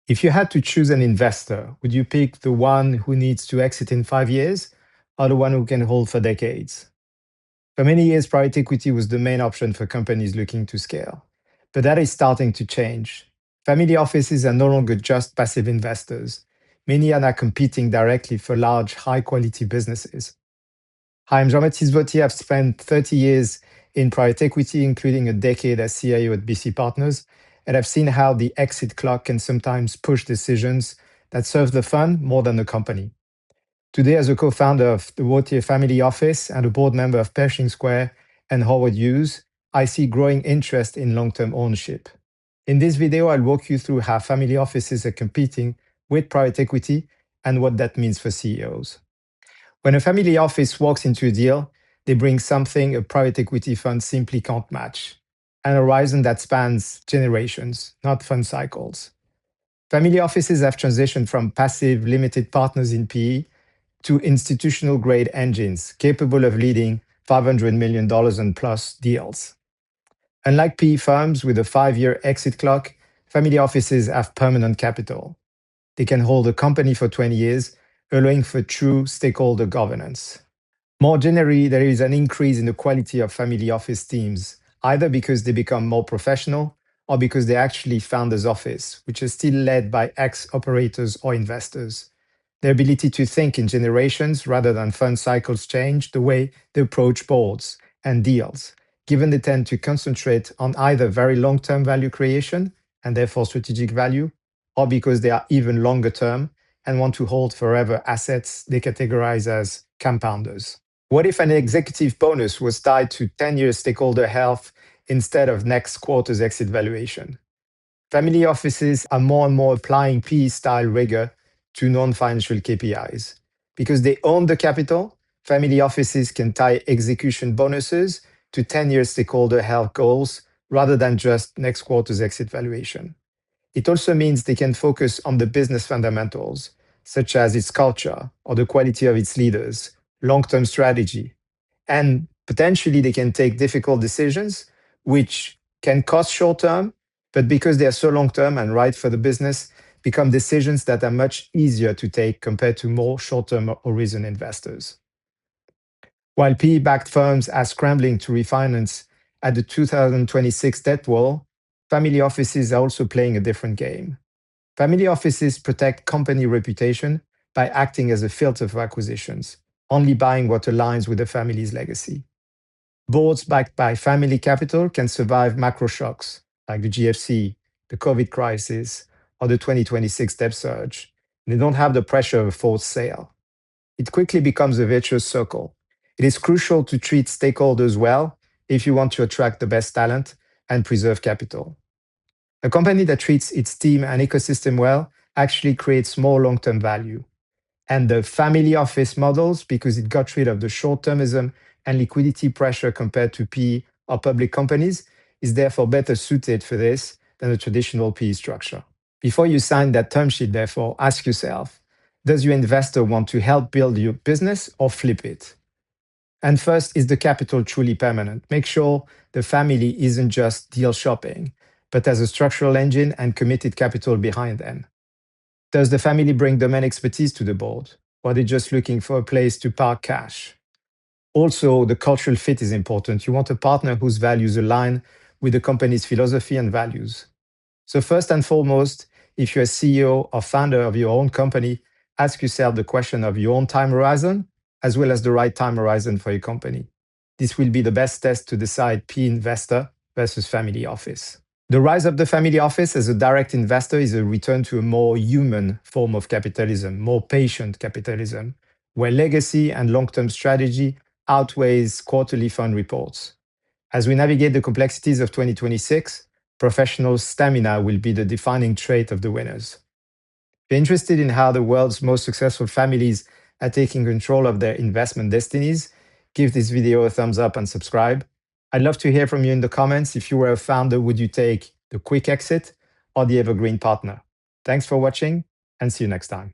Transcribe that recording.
If you had to choose an investor, would you pick the one who needs to exit in 5 years or the one who can hold for decades? For many years, private equity was the main option for companies looking to scale. But that is starting to change. Family offices are no longer just passive investors. Many are now competing directly for large, high-quality businesses. Hi, I'm Jean-Baptiste Wautier. I've spent 30 years in private equity, including a decade as CIO at BC Partners, and I've seen how the exit clock can sometimes push decisions that serve the fund more than the company. Today, as a co-founder of the Wautier Family Office and a board member of Pershing Square and Howard Hughes, I see growing interest in long-term ownership. In this video, I'll walk you through how family offices are competing with private equity and what that means for CEOs. When a family office walks into a deal, they bring something a private equity fund simply can't match, an horizon that spans generations, not fund cycles. Family offices have transitioned from passive limited partners in PE to institutional-grade engines capable of leading $500 million and plus deals. Unlike PE firms with a 5-year exit clock, family offices have permanent capital. They can hold a company for 20 years, allowing for true stakeholder governance. More generally, there is an increase in the quality of family office teams, either because they become more professional or because they're actually founders' office, which is still led by ex-operators or investors. Their ability to think in generations rather than fund cycles change the way they approach boards and deals, given they tend to concentrate on either very long-term value creation and therefore strategic value, or because they are even longer term and want to hold forever assets they categorize as compounders. What if an executive bonus was tied to 10-year stakeholder health instead of next quarter's exit valuation? Family offices are more and more applying PE-style rigor to non-financial KPIs. Because they own the capital, family offices can tie execution bonuses to 10-year stakeholder health goals rather than just next quarter's exit valuation. It also means they can focus on the business fundamentals, such as its culture or the quality of its leaders, long-term strategy. And potentially they can take difficult decisions, which can cost short-term, but because they are so long-term and right for the business, become decisions that are much easier to take compared to more short-term horizon investors. While PE-backed firms are scrambling to refinance at the 2026 debt wall, family offices are also playing a different game. Family offices protect company reputation by acting as a filter for acquisitions, only buying what aligns with the family's legacy. Boards backed by family capital can survive macro shocks like the GFC, the COVID crisis, or the 2026 debt surge. They don't have the pressure of a forced sale. It quickly becomes a virtuous circle. It is crucial to treat stakeholders well if you want to attract the best talent and preserve capital. A company that treats its team and ecosystem well actually creates more long-term value. And the family office models, because it got rid of the short-termism and liquidity pressure compared to PE or public companies, is therefore better suited for this than a traditional PE structure. Before you sign that term sheet, therefore, ask yourself, does your investor want to help build your business or flip it? And first, is the capital truly permanent? Make sure the family isn't just deal shopping, but has a structural engine and committed capital behind them. Does the family bring domain expertise to the board, or are they just looking for a place to park cash? Also, the cultural fit is important. You want a partner whose values align with the company's philosophy and values. So first and foremost, if you're a CEO or founder of your own company, ask yourself the question of your own time horizon, as well as the right time horizon for your company. This will be the best test to decide PE investor versus family office. The rise of the family office as a direct investor is a return to a more human form of capitalism, more patient capitalism, where legacy and long-term strategy outweighs quarterly fund reports. As we navigate the complexities of 2026, professional stamina will be the defining trait of the winners. If you're interested in how the world's most successful families are taking control of their investment destinies, give this video a thumbs up and subscribe. I'd love to hear from you in the comments. If you were a founder, would you take the quick exit or the evergreen partner? Thanks for watching and see you next time.